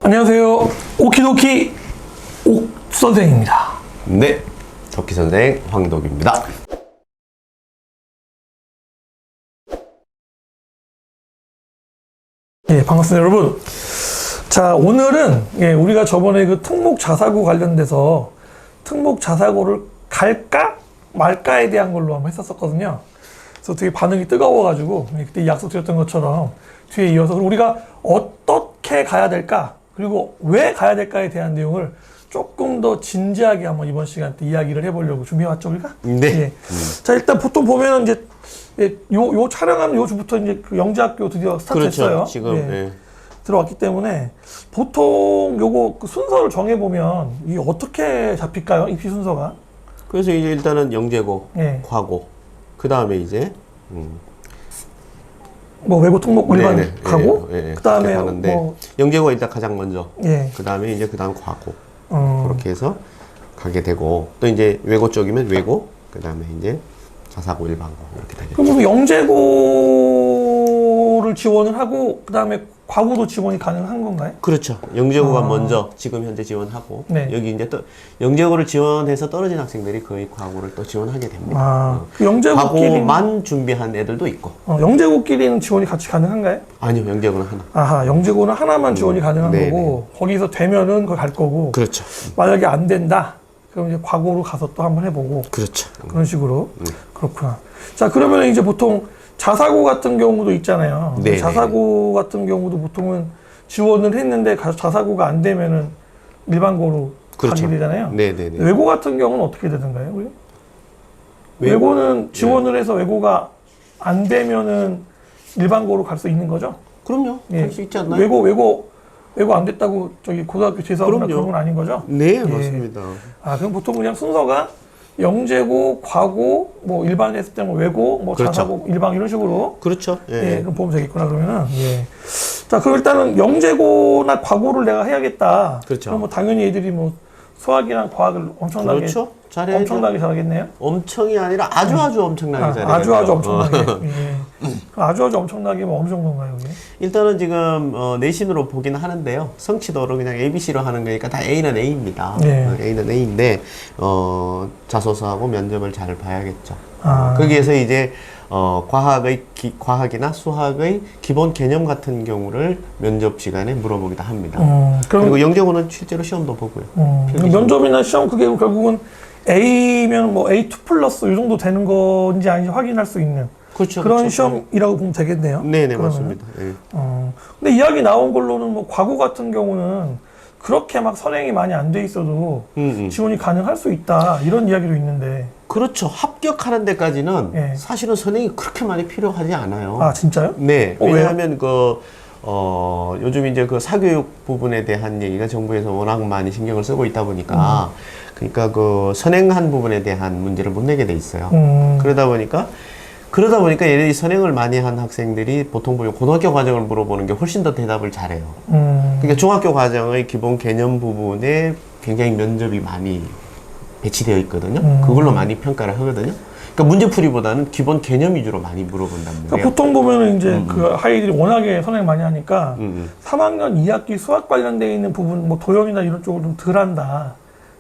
안녕하세요. 오키도키 옥 선생입니다. 네, 덕기 선생 황덕입니다. 예, 반갑습니다, 여러분. 자, 오늘은 우리가 저번에 그 특목 자사고 관련돼서 특목 자사고를 갈까 말까에 대한 걸로 한번 했었거든요. 그래서 되게 반응이 뜨거워가지고 그때 약속드렸던 것처럼 뒤에 이어서 우리가 어떻게 가야 될까, 그리고 왜 가야 될까에 대한 내용을 조금 더 진지하게 한번 이번 시간 때 이야기를 해보려고 준비해왔죠, 우리가? 네. 예. 자, 일단 보통 보면은 이제 요 촬영하는 요주부터 이제 그 영재학교 드디어 스타트했어요. 그렇죠. 지금 들어왔기 때문에 보통 요거 그 순서를 정해보면 이게 어떻게 잡힐까요? 입시 순서가? 그래서 이제 일단은 영재고, 과고, 그 다음에 이제 뭐 외고 특목 일반 가고, 그 다음에 뭐 영재고가 일단 가장 먼저, 그 다음에 이제 그 다음 과고, 그렇게 해서 가게 되고, 또 이제 외고 쪽이면 외고, 그 다음에 이제 자사고, 일반고 이렇게 되겠죠. 그럼 영재고를 지원을 하고 그 다음에 과고도 지원이 가능한 건가요? 그렇죠. 영재고가 먼저 지금 현재 지원하고, 여기 이제 또 영재고를 지원해서 떨어진 학생들이 거의 과고를 또 지원하게 됩니다. 그 과고만 준비한 애들도 있고. 영재고끼리는 지원이 같이 가능한가요? 아니요, 영재고는 하나. 아하, 영재고는 하나만 지원이 가능한 거고, 거기서 되면은 그걸 갈 거고. 그렇죠. 만약에 안 된다, 그럼 이제 과고로 가서 또 한번 해보고. 그렇죠. 그런 식으로. 그렇구나. 자, 그러면 이제 보통 자사고 같은 경우도 있잖아요. 자사고 같은 경우도 보통은 지원을 했는데 자사고가 안 되면은 일반고로 가게 되잖아요. 외고 같은 경우는 어떻게 되던가요? 외고는 지원을 해서 외고가 안 되면은 일반고로 갈 수 있는 거죠? 그럼요. 할 수 있지 않나요? 외고 안 됐다고 저기 고등학교 재수하거나 그런 건 아닌 거죠? 네, 맞습니다. 그럼 보통 그냥 순서가 영재고, 과고, 뭐 일반 했을 때는 외고, 뭐 자사고, 일반 이런 식으로. 그렇죠. 그럼 보면 되겠구나, 그러면은. 자, 그럼 일단은 영재고나 과고를 내가 해야겠다. 그렇죠. 그럼 뭐 당연히 애들이 뭐 수학이랑 과학을 엄청나게 엄청나게 잘하겠네요. 엄청이 아니라 아주 엄청나게 잘해요. 아주 엄청나게. 아주 엄청나게 뭐 어느 정도인가요, 이게? 일단은 지금 내신으로 보긴 하는데요. 성취도로 그냥 ABC로 하는 거니까 다 A는 A입니다. A는 A인데 자소서하고 면접을 잘 봐야겠죠. 거기에서 이제 과학이나 수학의 기본 개념 같은 경우를 면접 시간에 물어보기도 합니다. 그리고 영재고는 실제로 시험도 보고요. 면접이나 시험 그게 결국은 A면 뭐 A2 플러스 이 정도 되는 건지 아닌지 확인할 수 있는 그런 시험이라고 보면 되겠네요. 네네, 맞습니다. 근데 이야기 나온 걸로는 뭐 과고 같은 경우는 그렇게 막 선행이 많이 안 돼 있어도 지원이 가능할 수 있다 이런 이야기도 있는데. 그렇죠. 합격하는 데까지는 사실은 선행이 그렇게 많이 필요하지 않아요. 아, 진짜요? 네. 왜냐하면 요즘 이제 그 사교육 부분에 대한 얘기가 정부에서 워낙 많이 신경을 쓰고 있다 보니까 그러니까 그 선행한 부분에 대한 문제를 못 내게 돼 있어요. 그러다 보니까 얘네들이 선행을 많이 한 학생들이 보통 보면 고등학교 과정을 물어보는 게 훨씬 더 대답을 잘해요. 그러니까 중학교 과정의 기본 개념 부분에 굉장히 면접이 많이 배치되어 있거든요. 그걸로 많이 평가를 하거든요. 그러니까 문제풀이보다는 기본 개념 위주로 많이 물어본단 말이에요. 그러니까 보통 보면은 이제 그 아이들이 워낙에 선행 많이 하니까 3학년 2학기 수학 관련되어 있는 부분, 뭐 도형이나 이런 쪽을 좀 덜 한다.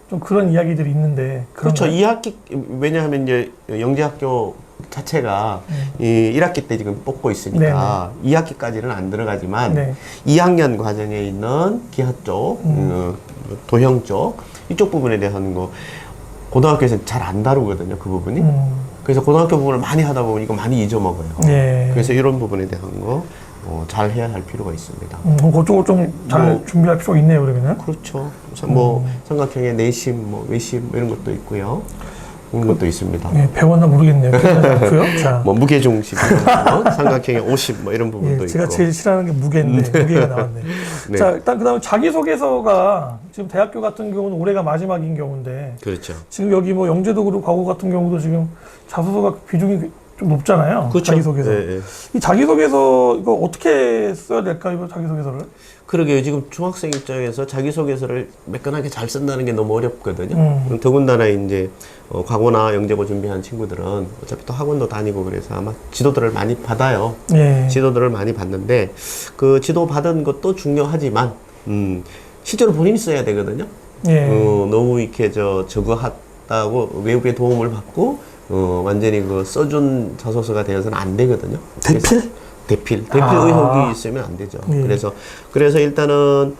좀 그런 이야기들이 있는데. 그렇죠. 2학기, 왜냐하면 이제 영재학교 자체가 이 1학기 때 지금 뽑고 있으니까 2학기까지는 안 들어가지만 2학년 과정에 있는 기하 쪽, 도형 쪽, 이쪽 부분에 대한 거 고등학교에서는 잘 안 다루거든요, 그 부분이. 그래서 고등학교 부분을 많이 하다 보면 이거 많이 잊어먹어요. 그래서 이런 부분에 대한 거 잘 해야 할 필요가 있습니다. 그쪽을 좀 잘 준비할 필요가 있네요, 그러면은. 그렇죠. 뭐 삼각형의 내심, 뭐 외심 이런 것도 있고요. 그런 것도 있습니다. 배웠나 모르겠네요. 뭐 무게중심, 삼각형의 50, 뭐 이런 부분도 있고. 제가 제일 싫어하는 게 무게인데 무게가 나왔네. 자, 일단 그다음에 자기소개서가 지금 대학교 같은 경우는 올해가 마지막인 경우인데. 그렇죠. 지금 여기 뭐 영재도 그렇고 과고 같은 경우도 지금 자소서가 비중이 좀 높잖아요. 그렇죠. 자기소개서. 이 자기소개서 이거 어떻게 써야 될까요? 이거 자기소개서를? 그러게요. 지금 중학생 입장에서 자기소개서를 매끈하게 잘 쓴다는 게 너무 어렵거든요. 더군다나 이제 과거나 영재고 준비한 친구들은 어차피 또 학원도 다니고 그래서 아마 지도들을 많이 받아요. 지도들을 많이 받는데 그 지도 받은 것도 중요하지만 실제로 본인이 써야 되거든요. 예. 너무 이렇게 저거하다고 외부의 도움을 받고 완전히 그 써준 자소서가 되어서는 안 되거든요. 대필 의혹이 있으면 안 되죠. 예. 그래서 일단은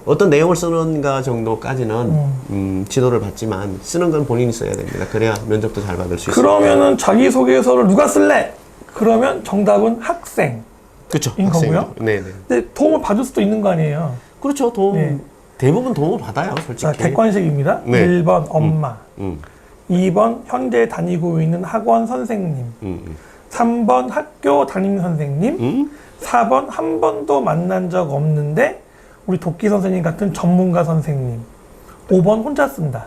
어떤 내용을 쓰는가 정도까지는 지도를 받지만 쓰는 건 본인이 써야 됩니다. 그래야 면접도 잘 받을 수 있어요. 그러면은 자기소개서를 누가 쓸래? 그러면 정답은 학생인 그렇죠. 거고요. 네네. 근데 도움을 받을 수도 있는 거 아니에요. 그렇죠. 네. 대부분 도움을 받아요, 솔직히. 자, 객관식입니다. 네. 1번 엄마, 음, 2번 현재 다니고 있는 학원 선생님, 3번 학교 담임 선생님, 4번 한 번도 만난 적 없는데 우리 도끼 선생님 같은 전문가 선생님, 5번 혼자 쓴다.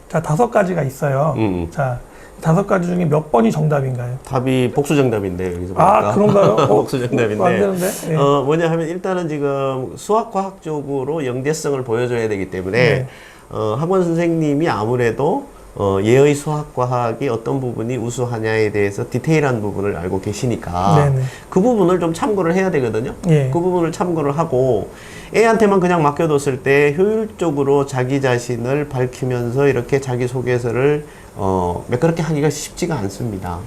자, 5가지가 있어요. 자, 5가지 중에 몇 번이 정답인가요? 답이 복수 정답인데 여기서 보니까. 아, 그런가요? 복수 정답인데. 안 되는데? 예. 뭐냐 하면 일단은 지금 수학과학적으로 영재성을 보여줘야 되기 때문에 네. 학원 선생님이 아무래도 예의 수학과학이 어떤 부분이 우수하냐에 대해서 디테일한 부분을 알고 계시니까 네네. 그 부분을 좀 참고를 해야 되거든요. 예. 그 부분을 참고를 하고 애한테만 그냥 맡겨뒀을 때 효율적으로 자기 자신을 밝히면서 이렇게 자기소개서를 매끄럽게 하기가 쉽지가 않습니다.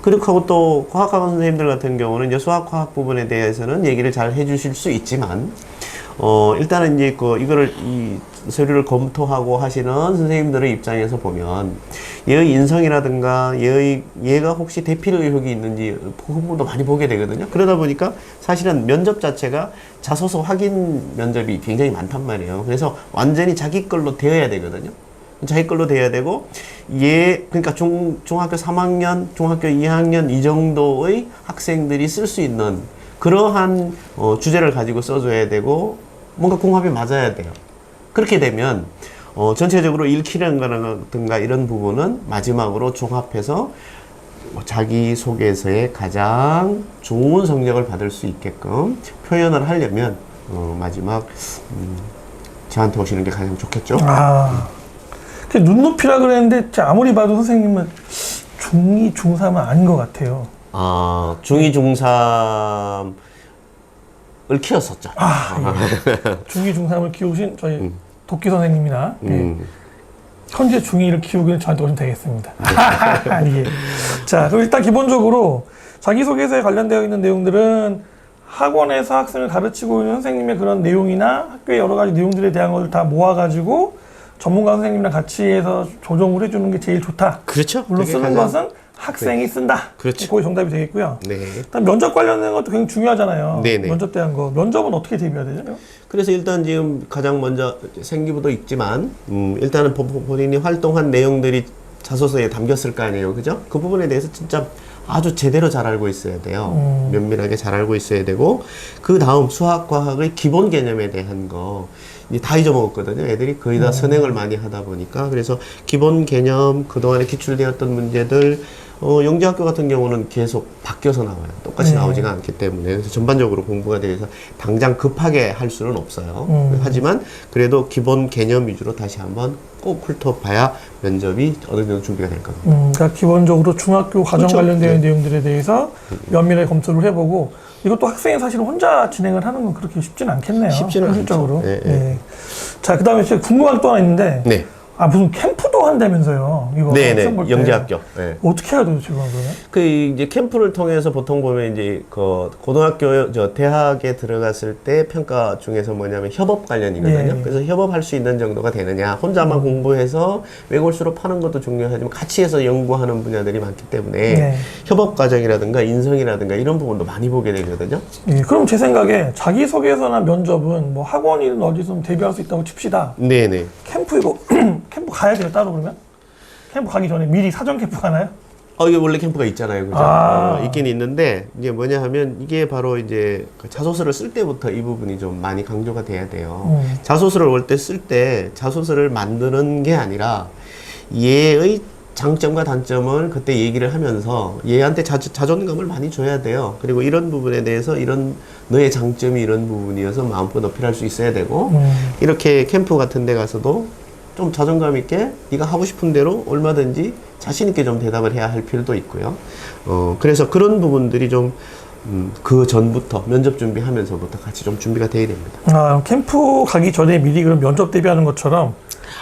그리고 또 과학학원 선생님들 같은 경우는 이제 수학과학 부분에 대해서는 얘기를 잘 해주실 수 있지만 일단은 이제 이거를 이 서류를 검토하고 하시는 선생님들의 입장에서 보면 얘의 인성이라든가 얘가 혹시 대필 의혹이 있는지 그 부분도 많이 보게 되거든요. 그러다 보니까 사실은 면접 자체가 자소서 확인 면접이 굉장히 많단 말이에요. 그래서 완전히 자기 걸로 되어야 되거든요. 자기 걸로 돼야 되고 그러니까 중학교 3학년, 중학교 2학년 이 정도의 학생들이 쓸 수 있는 그러한 주제를 가지고 써줘야 되고 뭔가 궁합이 맞아야 돼요. 그렇게 되면 전체적으로 읽히는 거라든가 이런 부분은 마지막으로 종합해서 자기소개서에 가장 좋은 성적을 받을 수 있게끔 표현을 하려면 마지막 저한테 오시는 게 가장 좋겠죠. 아, 그 눈높이라 그랬는데 제가 아무리 봐도 선생님은 중2, 중3은 아닌 것 같아요. 아, 중2, 중3을 키웠었죠. 예. 중2, 중3을 키우신 저희 도끼 선생님이나 예. 현재 중2를 키우기는 저한테 오시면 되겠습니다. 예. 자, 그럼 일단 기본적으로 자기소개서에 관련되어 있는 내용들은 학원에서 학생을 가르치고 있는 선생님의 그런 내용이나 학교의 여러 가지 내용들에 대한 것을 다 모아가지고 전문가 선생님이랑 같이 해서 조정을 해주는 게 제일 좋다. 그렇죠. 물론 쓰는 것은 학생이 쓴다. 그렇죠. 그게 정답이 되겠고요. 네. 일단 면접 관련된 것도 굉장히 중요하잖아요. 네네. 면접 대한 거. 면접은 어떻게 대비해야 되죠? 그래서 일단 지금 가장 먼저 생기부도 있지만 일단은 본인이 활동한 내용들이 자소서에 담겼을 거 아니에요. 그죠? 그 부분에 대해서 진짜 아주 제대로 잘 알고 있어야 돼요. 면밀하게 잘 알고 있어야 되고 그 다음 수학과학의 기본 개념에 대한 거 이제 다 잊어먹었거든요. 애들이 거의 다 선행을 많이 하다 보니까 그래서 기본 개념 그동안에 기출되었던 문제들 영재학교 같은 경우는 계속 바뀌어서 나와요. 똑같이 나오지가 않기 때문에 그래서 전반적으로 공부가 돼서 당장 급하게 할 수는 없어요. 하지만 그래도 기본 개념 위주로 다시 한번 꼭 훑어봐야 면접이 어느 정도 준비가 될 겁니다. 그러니까 기본적으로 중학교 과정 그렇죠. 관련된 네. 내용들에 대해서 면밀하게 검토를 해보고 이것도 학생이 사실 혼자 진행을 하는 건 그렇게 쉽지는 않겠네요. 쉽지는 현실적으로. 않죠. 네, 네. 네. 자, 그 다음에 제가 궁금한 게 또 하나 있는데 네. 아, 무슨 캠프도 한다면서요? 이거 네네. 시험 볼 때. 영재학교. 네. 어떻게 해야 되죠, 지금 그러면? 그 이제 캠프를 통해서 보통 보면 이제 그 고등학교 대학에 들어갔을 때 평가 중에서 뭐냐면 협업 관련이거든요. 네. 그래서 협업할 수 있는 정도가 되느냐, 혼자만 공부해서 외골수로 파는 것도 중요하지만 같이 해서 연구하는 분야들이 많기 때문에 네. 협업 과정이라든가 인성이라든가 이런 부분도 많이 보게 되거든요. 예, 그럼 제 생각에 자기소개서나 면접은 뭐 학원이든 어디서 대비할 수 있다고 칩시다. 네네. 캠프 이거 캠프 가야 돼요, 따로 그러면? 캠프 가기 전에 미리 사전 캠프 가나요? 이게 원래 캠프가 있잖아요. 그죠? 아. 있긴 있는데, 이게 뭐냐 하면, 이게 바로 이제 그 자소서를 쓸 때부터 이 부분이 좀 많이 강조가 돼야 돼요. 자소서를 올 때 쓸 때 자소서를 만드는 게 아니라 얘의 장점과 단점을 그때 얘기를 하면서 얘한테 자존감을 많이 줘야 돼요. 그리고 이런 부분에 대해서 너의 장점이 이런 부분이어서 마음껏 어필할 수 있어야 되고, 이렇게 캠프 같은 데 가서도 좀 자존감 있게 네가 하고 싶은 대로 얼마든지 자신 있게 좀 대답을 해야 할 필요도 있고요. 그래서 그런 부분들이 좀 그 전부터 면접 준비하면서부터 같이 좀 준비가 돼야 됩니다. 아, 캠프 가기 전에 미리 그럼 면접 대비하는 것처럼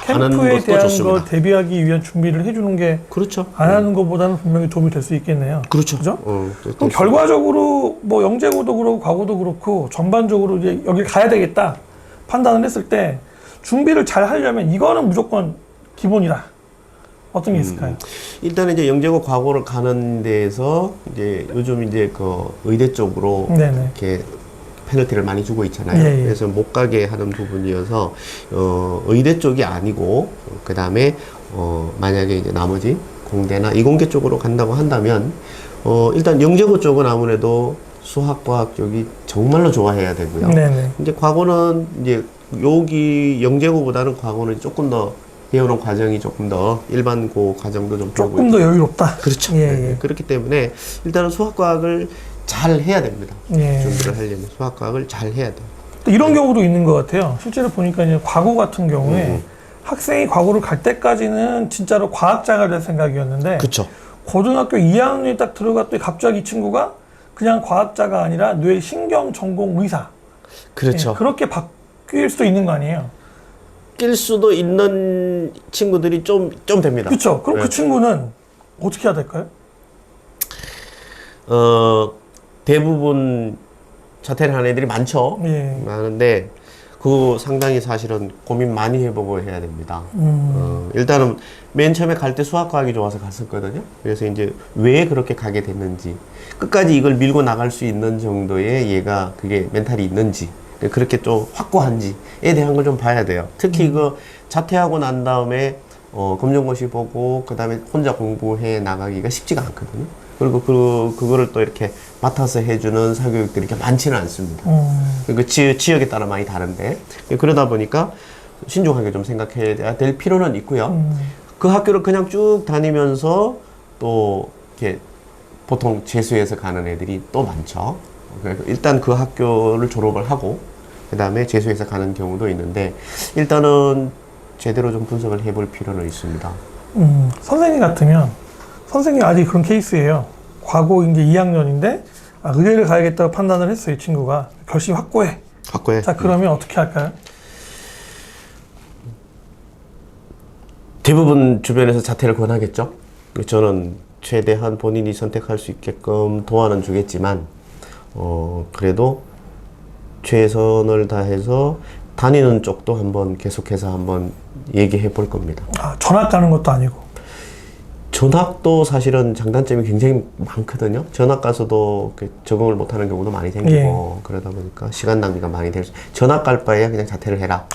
하는 캠프에 것도 대한 좋습니다. 걸 대비하기 위한 준비를 해주는 게 안 그렇죠. 하는 것보다는 분명히 도움이 될 수 있겠네요. 그렇죠. 그죠? 또 그럼 결과적으로 뭐 영재고도 그렇고 과고도 그렇고 전반적으로 이제 여기 가야 되겠다 판단을 했을 때 준비를 잘 하려면 이거는 무조건 기본이다. 어떤 게 있을까요? 일단은 이제 영재고 과고를 가는 데에서 이제 요즘 이제 그 의대 쪽으로 네네. 이렇게 페널티를 많이 주고 있잖아요. 예, 예. 그래서 못 가게 하는 부분이어서 의대 쪽이 아니고 그 다음에 만약에 이제 나머지 공대나 이공계 쪽으로 간다고 한다면 일단 영재고 쪽은 아무래도 수학, 과학 쪽이 정말로 좋아해야 되고요. 네네. 이제 과거는 이제 여기 영재고보다는 과거는 조금 더 배우는 과정이 조금 더 일반고 과정도 좀 배우고 조금 더 여유롭다. 그렇죠. 예, 네, 예. 그렇기 때문에 일단은 수학과학을 잘 해야 됩니다. 예. 준비를 하려면 수학과학을 잘 해야 돼요. 또 이런 경우도 있는 것 같아요. 실제로 보니까 이제 과고 같은 경우에 학생이 과고를 갈 때까지는 진짜로 과학자가 될 생각이었는데 그렇죠. 고등학교 2학년에 딱 들어갔더니 갑자기 이 친구가 그냥 과학자가 아니라 뇌신경 전공 의사. 그렇죠. 예, 그렇게 바뀔 수도 있는 거 아니에요? 낄 수도 있는 친구들이 좀 됩니다. 그렇죠. 그럼 네. 그 친구는 어떻게 해야 될까요? 대부분 자퇴를 하는 애들이 많죠. 예. 많은데 그거 상당히 사실은 고민 많이 해보고 해야 됩니다. 일단은 맨 처음에 갈 때 수학과학이 좋아서 갔었거든요. 그래서 이제 왜 그렇게 가게 됐는지, 끝까지 이걸 밀고 나갈 수 있는 정도의 얘가 그게 멘탈이 있는지, 그렇게 좀 확고한지에 대한 걸 좀 봐야 돼요. 특히 그 자퇴하고 난 다음에 검정고시 보고 그 다음에 혼자 공부해 나가기가 쉽지가 않거든요. 그리고 그거를 또 이렇게 맡아서 해주는 사교육들이 이렇게 많지는 않습니다. 그 지역에 따라 많이 다른데, 그러다 보니까 신중하게 좀 생각해야 될 필요는 있고요. 그 학교를 그냥 쭉 다니면서 또 이렇게 보통 재수해서 가는 애들이 또 많죠. 그래서 일단 그 학교를 졸업을 하고 그 다음에 재수해서 가는 경우도 있는데, 일단은 제대로 좀 분석을 해볼 필요는 있습니다. 선생님 같으면 선생님 아직 그런 케이스예요. 과거 이제 2학년인데 의대를 가야겠다고 판단을 했어요. 이 친구가 결심 확고해. 확고해. 자, 그러면 어떻게 할까요? 대부분 주변에서 자퇴를 권하겠죠. 저는 최대한 본인이 선택할 수 있게끔 도와는 주겠지만, 그래도 최선을 다해서 다니는 쪽도 한번 계속해서 한번 얘기해 볼 겁니다. 아, 전학 가는 것도 아니고. 전학도 사실은 장단점이 굉장히 많거든요. 전학 가서도 적응을 못하는 경우도 많이 생기고, 그러다 보니까 시간 낭비가 많이 될 수. 전학 갈 바에야 그냥 자퇴를 해라.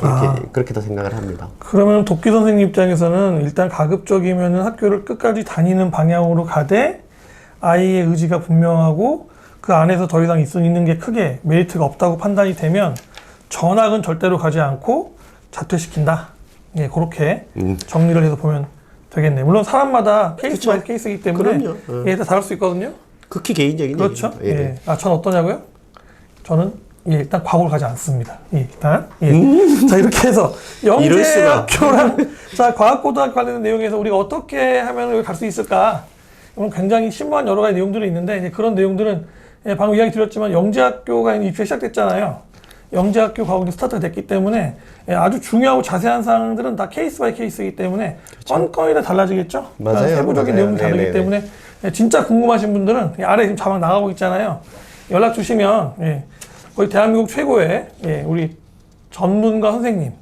그렇게 더 생각을 합니다. 그러면 돕기 선생님 입장에서는 일단 가급적이면은 학교를 끝까지 다니는 방향으로 가되 아이의 의지가 분명하고 그 안에서 더 이상 있는 게 크게 메리트가 없다고 판단이 되면 전학은 절대로 가지 않고 자퇴시킨다. 예, 그렇게 정리를 해서 보면 되겠네. 물론 사람마다 케이스 그쵸. 바이 케이스이기 때문에 그럼요. 예, 다 다를 수 있거든요. 극히 개인적인 그렇죠. 얘기입니다. 예. 예. 아, 전 어떠냐고요? 저는 일단 과거를 가지 않습니다. 예, 일단. 예. 자, 이렇게 해서 이럴 수가. 영재학교랑 자, 과학고등학교 관련된 내용에서 우리가 어떻게 하면 갈 수 있을까? 그럼 굉장히 심오한 여러 가지 내용들이 있는데 이제 그런 내용들은 예, 방금 이야기 드렸지만 영재학교가 이제 입시가 시작됐잖아요. 영재학교 과학이 스타트가 됐기 때문에 예, 아주 중요하고 자세한 사항들은 다 케이스 바이 케이스이기 때문에 건건이 다 달라지겠죠. 맞아요. 세부적인 맞아요. 내용이 다르기 네네네. 때문에 예, 진짜 궁금하신 분들은 이 아래 지금 자막 나가고 있잖아요. 연락 주시면 예, 거의 대한민국 최고의 예, 우리 전문가 선생님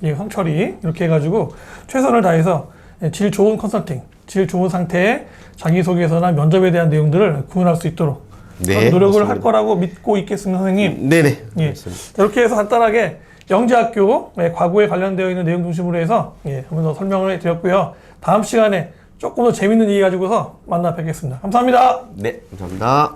예, 성철이 이렇게 해가지고 최선을 다해서 예, 질 좋은 컨설팅, 질 좋은 상태의 자기소개서나 면접에 대한 내용들을 구현할 수 있도록 네, 노력을 맞습니다. 할 거라고 믿고 있겠습니다, 선생님. 네네. 예. 맞습니다. 이렇게 해서 간단하게 영재학교 예, 과거에 관련되어 있는 내용 중심으로 해서 예, 한번 더 설명을 해드렸고요. 다음 시간에 조금 더 재밌는 얘기 가지고서 만나 뵙겠습니다. 감사합니다. 네, 감사합니다.